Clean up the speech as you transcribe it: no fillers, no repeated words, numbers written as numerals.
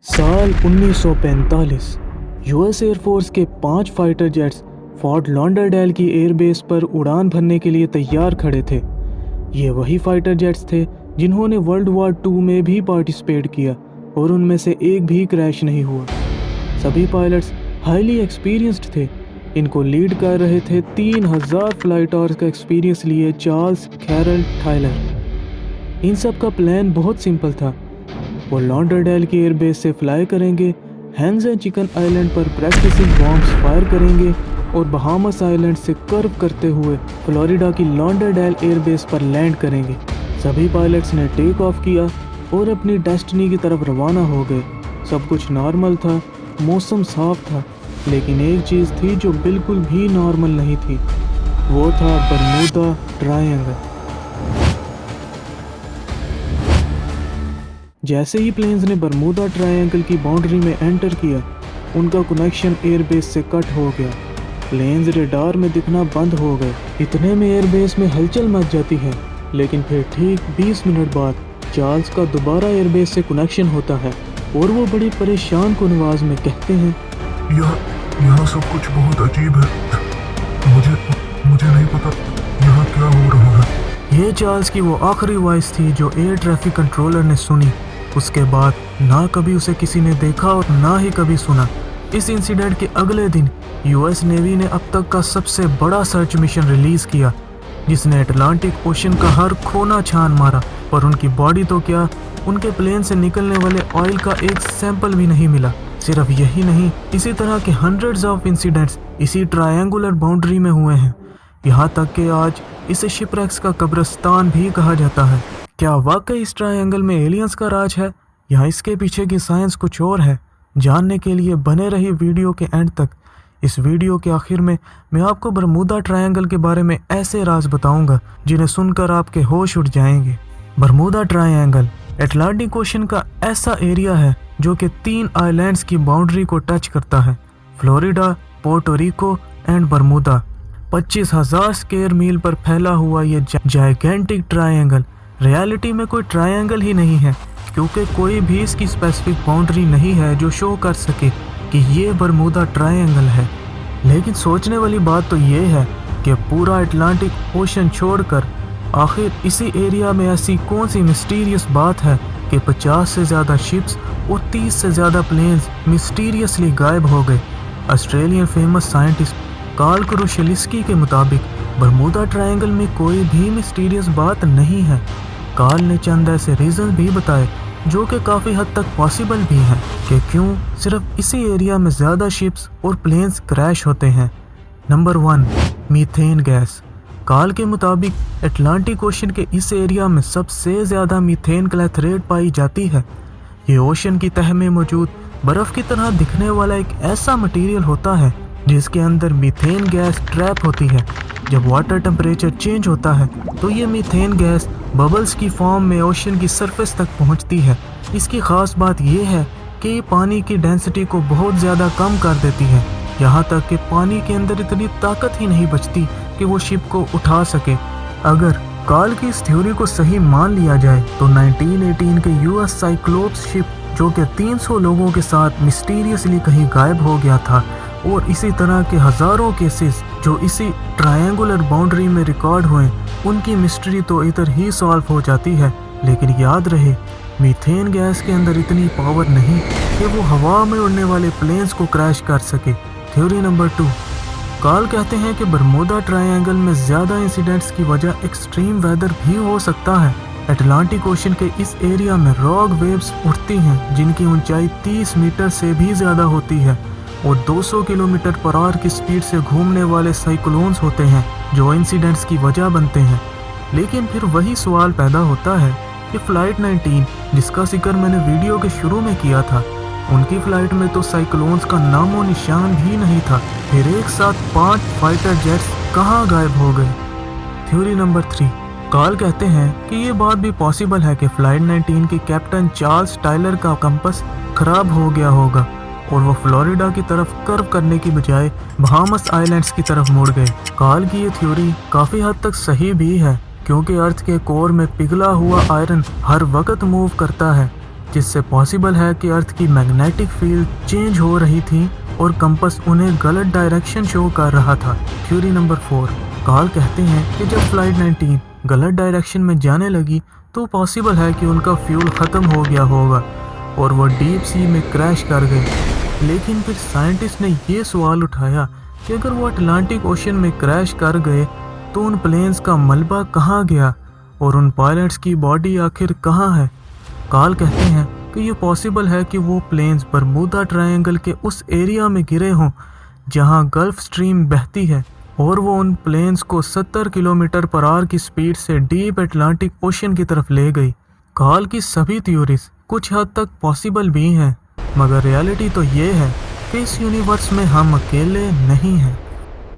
साल 1945 US air force के 5 fighter jets fort Lauderdale की एयरबेस पर उड़ान भरने के लिए तैयार खड़े थे। ये वही फाइटर जेट्स थे जिन्होंने वर्ल्ड वॉर 2 में भी पार्टिसिपेट किया और उनमें से एक भी क्रैश नहीं हुआ। सभी पायलट्स हाईली एक्सपीरियंस्ड थे। इनको लीड कर रहे थे 3000 फ्लाइट आवर्स का एक्सपीरियंस लिए चार्ल्स कैरल टायलर। इन सब का प्लान बहुत सिंपल था। वो लॉडरडेल की एयरबेस से फ्लाई करेंगे, हैंड्स एंड चिकन आइलैंड पर प्रैक्टिसिंग बॉम्ब्स फायर करेंगे और बहामास आइलैंड से कर्व करते हुए फ्लोरिडा की लॉडरडेल एयरबेस पर लैंड करेंगे। सभी पायलट्स ने टेक ऑफ किया और अपनी डेस्टिनी की तरफ रवाना हो गए। सब कुछ नॉर्मल था, मौसम साफ था, लेकिन एक चीज़ थी जो बिल्कुल भी नॉर्मल नहीं थी। वो था बरमूदा ट्रायंगल। जैसे ही प्लेन्स ने बरमूदा ट्रायंगल की बाउंड्री में एंटर किया, उनका कनेक्शन एयरबेस से कट हो गया। प्लेन्स रडार में दिखना बंद हो गए। इतने में एयरबेस में हलचल मच जाती है, लेकिन फिर ठीक 20 मिनट बाद चार्ल्स का दोबारा एयरबेस से कनेक्शन होता है और वो बड़ी परेशान कुनवाज में कहते हैं, यहाँ सब कुछ बहुत अजीब है। मुझे नहीं पता यहाँ क्या हो रहा है। ये चार्ल्स की वो आखिरी वॉइस थी जो एयर ट्रैफिक कंट्रोलर ने सुनी। उसके बाद ना कभी उसे किसी ने देखा और ना ही कभी सुना। इस इंसिडेंट के अगले दिन यूएस नेवी ने अब तक का सबसे बड़ा सर्च मिशन रिलीज किया, जिसने अटलांटिक ओशन का हर कोना छान मारा, पर उनकी बॉडी तो क्या, उनके प्लेन से निकलने वाले ऑयल का एक सैंपल भी नहीं मिला। सिर्फ यही नहीं, इसी तरह के हंड्रेड्स ऑफ इंसिडेंट्स इसी ट्रायंगुलर बाउंड्री में हुए हैं। यहाँ तक कि आज इसे शिपरेक्स का कब्रिस्तान भी कहा जाता है। क्या वाकई इस ट्रायंगल में एलियंस का राज है या इसके पीछे की साइंस कुछ और है? जानने के लिए बने रही वीडियो के एंड तक। इस वीडियो के आखिर में मैं आपको बरमूदा ट्रायंगल के बारे में ऐसे राज बताऊंगा जिन्हें सुनकर आपके होश उड़ जाएंगे। बरमूदा ट्रायंगल अटलांटिक ओशन का ऐसा एरिया है जो कि 3 आइलैंड्स की बाउंड्री को टच करता है, Florida, Puerto Rico and Bermuda. 25,000 square mile पर फैला हुआ ये जाइगेंटिक ट्रायंगल रियलिटी में कोई ट्रायंगल ही नहीं है, क्योंकि कोई भी इसकी स्पेसिफिक बाउंड्री नहीं है जो शो कर सके कि ये बरमूदा ट्रायंगल है। लेकिन सोचने वाली बात तो ये है कि पूरा अटलांटिक ओशन छोड़कर आखिर इसी एरिया में ऐसी कौन सी मिस्टीरियस बात है कि 50 से ज़्यादा शिप्स और 30 से ज़्यादा प्लेन्स मिस्टीरियसली गायब हो गए। ऑस्ट्रेलियन फेमस साइंटिस्ट कार्ल क्रुशेल्स्की के मुताबिक बरमूदा ट्रायंगल में कोई भी मिस्टीरियस बात नहीं है। कार्ल ने चंद ऐसे रीज़न भी बताए जो कि काफ़ी हद तक पॉसिबल भी हैं कि क्यों सिर्फ इसी एरिया में ज़्यादा शिप्स और प्लेन्स क्रैश होते हैं। Number 1, methane gas. कार्ल के मुताबिक अटलांटिक ओशन के इस एरिया में सबसे ज़्यादा मीथेन क्लैथरेट पाई जाती है। ये ओशन की तह में मौजूद बर्फ़ की तरह दिखने वाला एक ऐसा मटीरियल होता है जिसके अंदर मीथेन गैस ट्रैप होती है। जब वाटर टेम्परेचर चेंज होता है तो ये मीथेन गैस बबल्स की फॉर्म में ओशन की सरफेस तक पहुंचती है। इसकी ख़ास बात यह है कि ये पानी की डेंसिटी को बहुत ज़्यादा कम कर देती है, यहाँ तक कि पानी के अंदर इतनी ताकत ही नहीं बचती कि वो शिप को उठा सके। अगर कार्ल की इस थ्योरी को सही मान लिया जाए तो 1918 के यूएस साइक्लोप्स शिप, जो कि 300 लोगों के साथ मिस्टीरियसली कहीं गायब हो गया था, और इसी तरह के हज़ारों केसेस जो इसी ट्रायंगुलर बाउंड्री में रिकॉर्ड हुए, उनकी मिस्ट्री तो इधर ही सॉल्व हो जाती है। लेकिन याद रहे, मीथेन गैस के अंदर इतनी पावर नहीं कि वो हवा में उड़ने वाले प्लेन्स को क्रैश कर सके। थ्योरी नंबर 2, कार्ल कहते हैं कि बरमूदा ट्रायंगल में ज़्यादा इंसिडेंट्स की वजह एक्सट्रीम वेदर भी हो सकता है। अटलांटिक ओशन के इस एरिया में रॉक वेव्स उठती हैं जिनकी ऊंचाई 30 मीटर से भी ज़्यादा होती है, और 200 किलोमीटर पर आवर की स्पीड से घूमने वाले साइक्लोन्स होते हैं जो इंसिडेंट्स की वजह बनते हैं। लेकिन फिर वही सवाल पैदा होता है कि फ़्लाइट 19, जिसका जिक्र मैंने वीडियो के शुरू में किया था, उनकी फ़्लाइट में तो साइक्लोन्स का नामो निशान भी नहीं था। फिर एक साथ 5 फाइटर जेट्स कहाँ गायब हो गए? थ्योरी नंबर 3, कार्ल कहते हैं कि ये बात भी पॉसिबल है कि फ़्लाइट 19 के कैप्टन चार्ल्स टायलर का कंपास ख़राब हो गया होगा और वो फ्लोरिडा की तरफ कर्व करने की बजाय बहामास आइलैंड्स की तरफ मुड़ गए। कार्ल की ये थ्योरी काफ़ी हद तक सही भी है, क्योंकि अर्थ के कोर में पिघला हुआ आयरन हर वक्त मूव करता है جس سے پاسبل ہے کہ ارتھ کی میگنیٹک فیلڈ چینج ہو رہی تھی اور کمپس انہیں غلط ڈائریکشن شو کر رہا تھا۔ تھیوری نمبر 4، کارل کہتے ہیں کہ جب فلائٹ 19 غلط ڈائریکشن میں جانے لگی تو پاسبل ہے کہ ان کا فیول ختم ہو گیا ہوگا اور وہ ڈیپ سی میں کریش کر گئے۔ لیکن پھر سائنٹسٹ نے یہ سوال اٹھایا کہ اگر وہ اٹلانٹک اوشن میں کریش کر گئے تو ان پلینز کا ملبہ کہاں گیا اور ان پائلٹس کی باڈی آخر کہاں ہے؟ کارل کہتے ہیں کہ یہ پاسبل ہے کہ وہ پلینز برمودا ٹرائنگل کے اس ایریا میں گرے ہوں جہاں گلف سٹریم بہتی ہے اور وہ ان پلینز کو 70 کلومیٹر پر آور کی سپیڈ سے ڈیپ اٹلانٹک اوشن کی طرف لے گئی۔ کارل کی سبھی تھیوریز کچھ حد تک پاسبل بھی ہیں، مگر ریالٹی تو یہ ہے کہ اس یونیورس میں ہم اکیلے نہیں ہیں۔